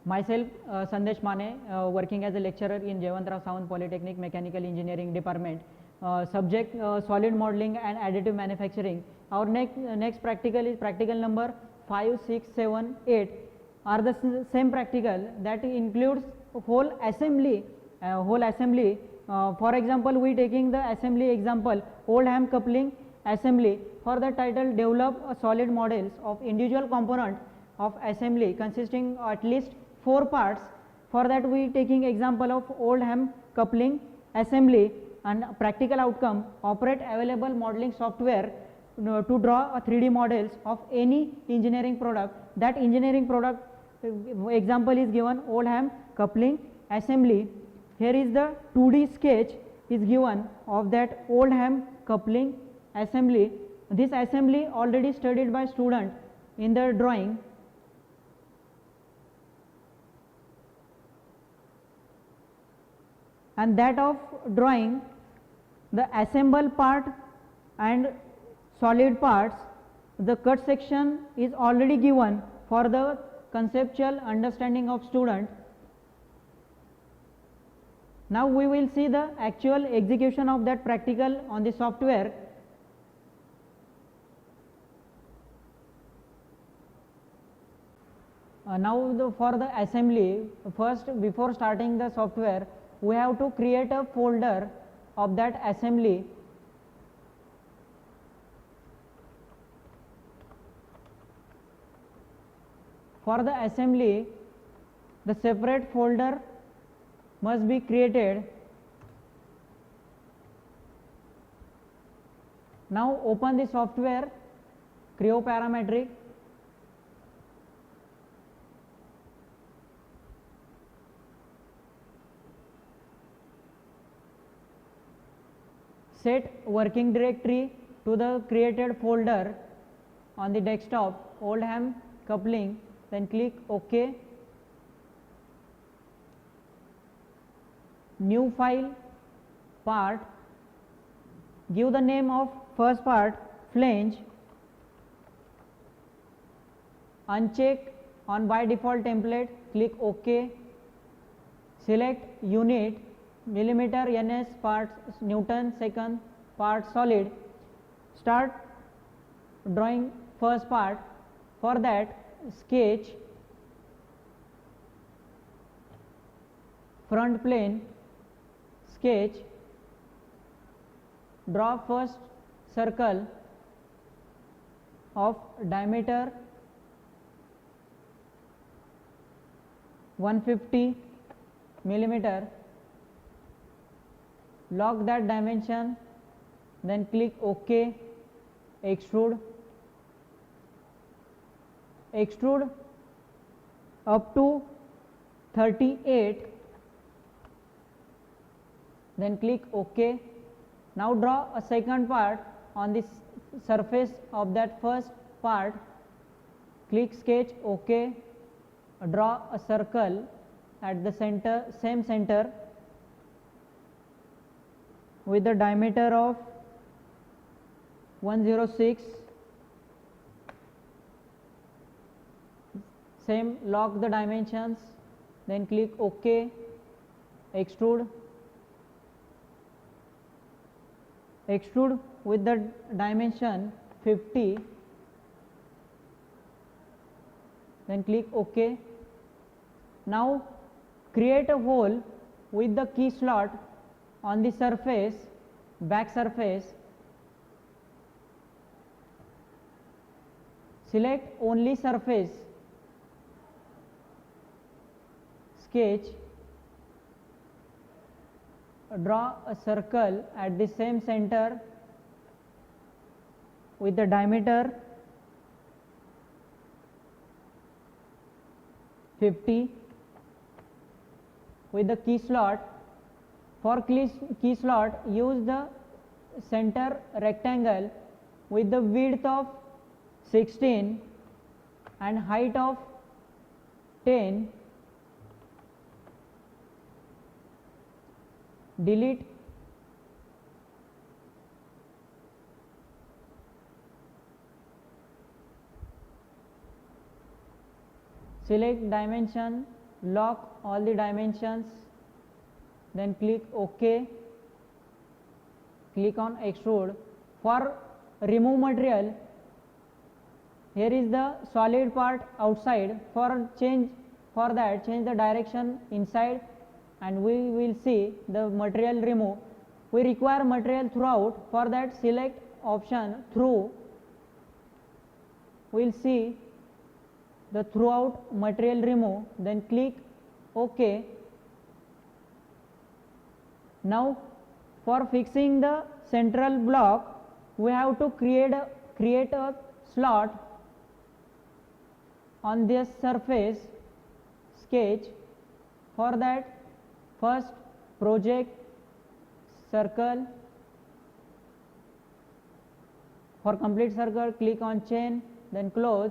Myself, Sandesh Mane, working as a lecturer in Jayawantrao Sawant Polytechnic Mechanical Engineering Department. Subject solid modeling and additive manufacturing. Our next practical is practical number 5, 6, 7, 8 are the same practical that includes whole assembly. For example, we taking the assembly example, old ham coupling assembly. For the title, develop a solid models of individual component of assembly consisting at least 4 parts. For that, we taking example of old ham coupling assembly, and practical outcome, operate available modeling software to draw a 3D models of any engineering product. That engineering product example is given old ham coupling assembly. Here is the 2D sketch is given of that old ham coupling assembly. This assembly already studied by student in their drawing. And that of drawing, the assemble part and solid parts, the cut section is already given for the conceptual understanding of student. Now we will see the actual execution of that practical on the software. For the assembly, first before starting the software, we have to create a folder of that assembly. For the assembly, the separate folder must be created. Now open the software, Creo Parametric. Set working directory to the created folder on the desktop, old ham coupling, then click OK. New file, part, give the name of first part, flange, uncheck on by default template, click OK, select unit, millimeter, ns, parts, Newton, second, part, solid, start drawing first part. For that, sketch, front plane, sketch, draw first circle of diameter 150 millimeter, lock that dimension, then click OK, extrude, extrude up to 38, then click OK. Now draw a second part on this surface of that first part, click sketch OK, draw a circle at the center, same center, with the diameter of 106, same, lock the dimensions, then click OK, extrude, extrude with the dimension 50, then click OK. Now create a hole with the key slot on the surface, back surface, select only surface, sketch, draw a circle at the same center with the diameter 50 with the key slot. For key slot, use the center rectangle with the width of 16 and height of 10. Delete, select dimension lock all the dimensions, then click OK, click on extrude. For remove material, here is the solid part outside. For that change the direction inside, and we will see the material remove. We require material throughout. For that select option through. We will see the throughout material remove, then click OK. Now for fixing the central block, we have to create a slot on this surface sketch. For that, first project circle. For complete circle, click on chain, then close.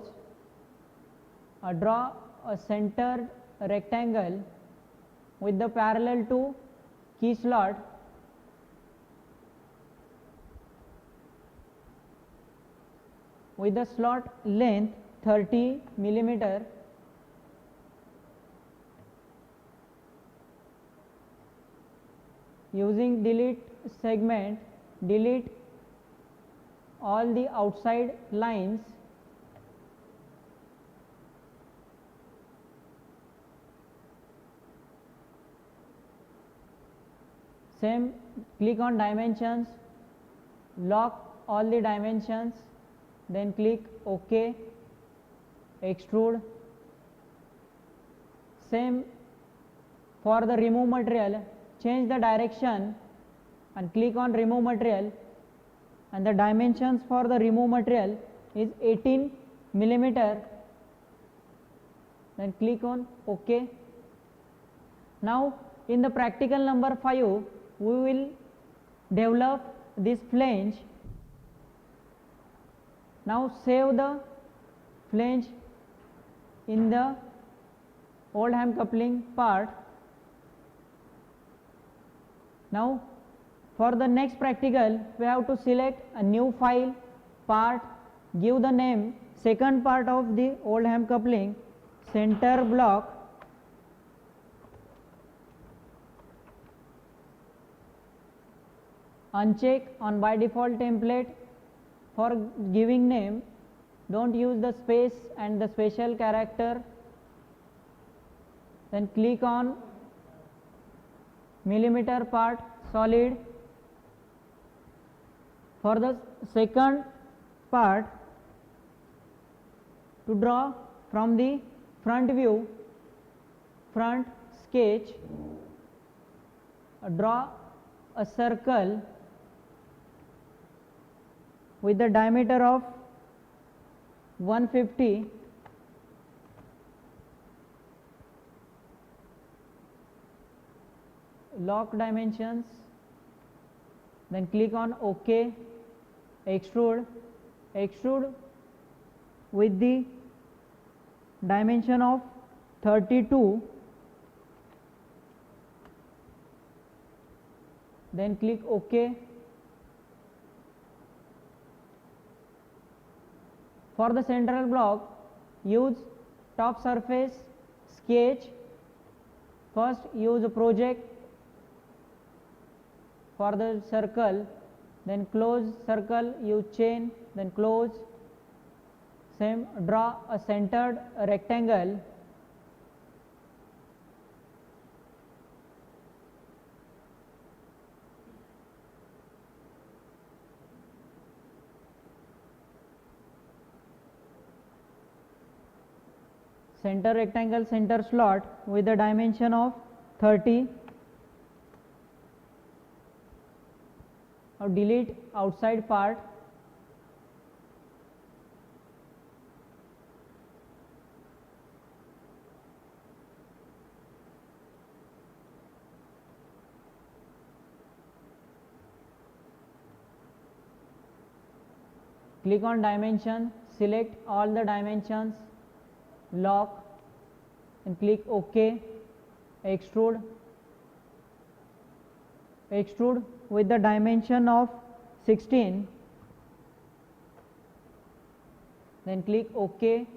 Draw a centered rectangle with the parallel to key slot. With the slot length 30 millimeter. Using delete segment, delete all the outside lines. Same, click on dimensions, lock all the dimensions, then click OK, extrude. Same for the remove material, change the direction and click on remove material, and the dimensions for the remove material is 18 millimeter. Then click on OK. Now in the practical number 5, we will develop this flange. Now save the flange in the old ham coupling part. Now for the next practical, we have to select a new file, part, give the name second part of the old ham coupling, center block. Uncheck on by default template. For giving name, don't use the space and the special character. Then click on millimeter part, solid. For the second part, to draw from the front view, front sketch, draw a circle with the diameter of 150. Lock dimensions, then click on OK, extrude, extrude with the dimension of 32, then click OK. For the central block, use top surface sketch. First use project for the circle, then close circle, use chain, then close. Same, draw a centered rectangle. Center rectangle, center slot with a dimension of 30. Now delete outside part. Click on dimension, select all the dimensions, lock and click OK, extrude, extrude with the dimension of 16, then click OK.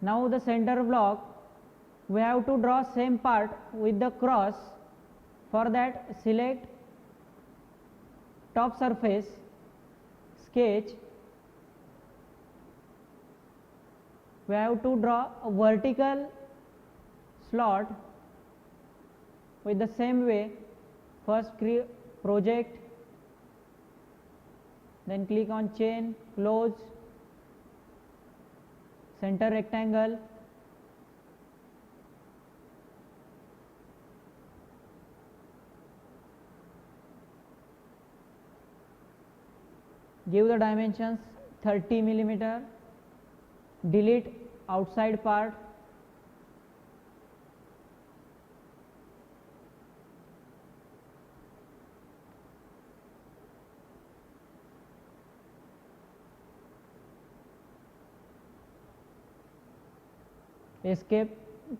Now the center block, we have to draw same part with the cross. For that, select top surface, sketch. We have to draw a vertical slot with the same way. First project, then click on chain, close, center rectangle, give the dimensions 30 millimeter, delete outside part, escape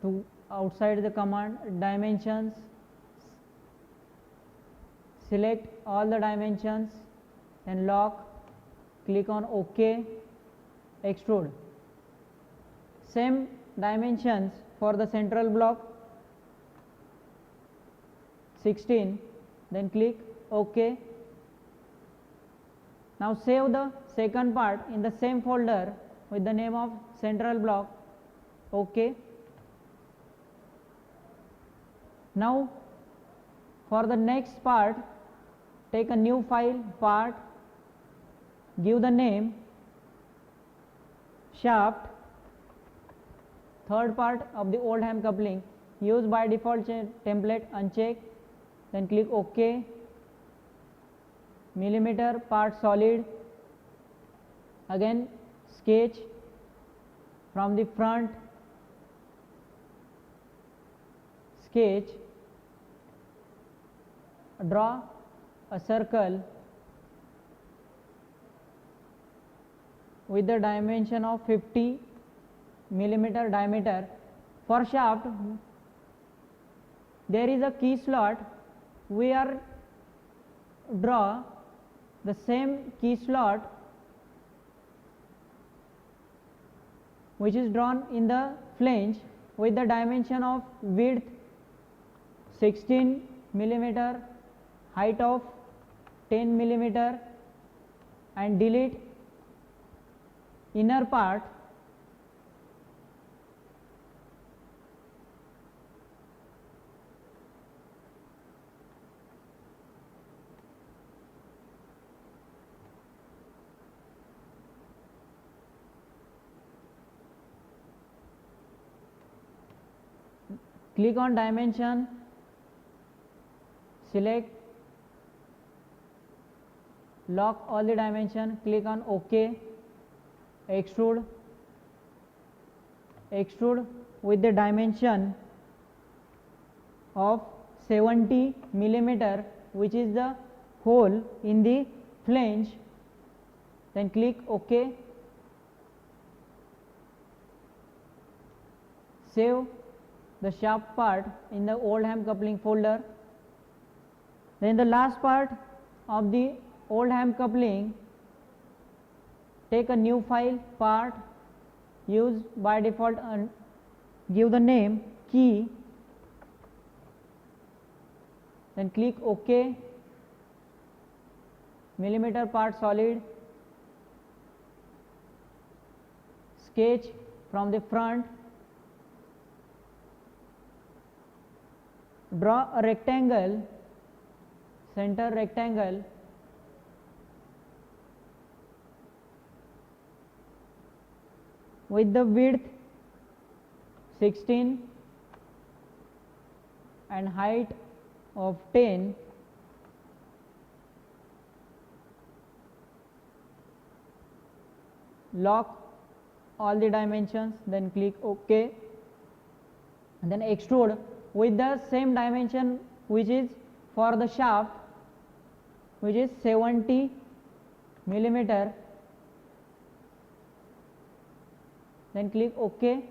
to outside the command, dimensions, select all the dimensions, then lock, click on OK, extrude. Same dimensions for the central block, 16, then click OK. Now save the second part in the same folder with the name of central block, OK. Now for the next part, take a new file, part, give the name shaft, third part of the Oldham coupling, use by default template, uncheck, then click OK, millimeter part solid, again sketch from the front, sketch, draw a circle with the dimension of 50 millimeter diameter. For shaft, there is a key slot. We are draw the same key slot which is drawn in the flange with the dimension of width 16 millimeter, height of 10 millimeter, and delete inner part. Click on dimension, select, lock all the dimension, click on OK, extrude, extrude with the dimension of 70 millimeter, which is the hole in the flange, then click OK, save the shaft part in the Oldham coupling folder. Then the last part of the Oldham coupling, take a new file, part, use by default and give the name key, then click OK, millimeter part solid, sketch from the front, draw a rectangle, center rectangle, with the width 16 and height of 10, lock all the dimensions, then click OK, and then extrude with the same dimension which is for the shaft, which is 70 millimeter, then click OK,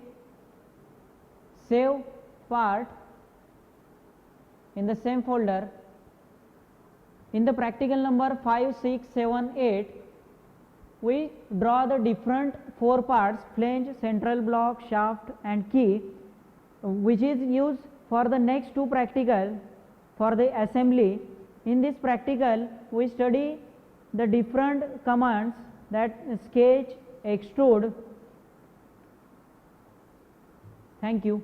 save part in the same folder. In the practical number 5, 6, 7, 8, we draw the different 4 parts, flange, central block, shaft and key. which is used for the next two practical for the assembly. In this practical we study the different commands, that sketch, extrude. Thank you.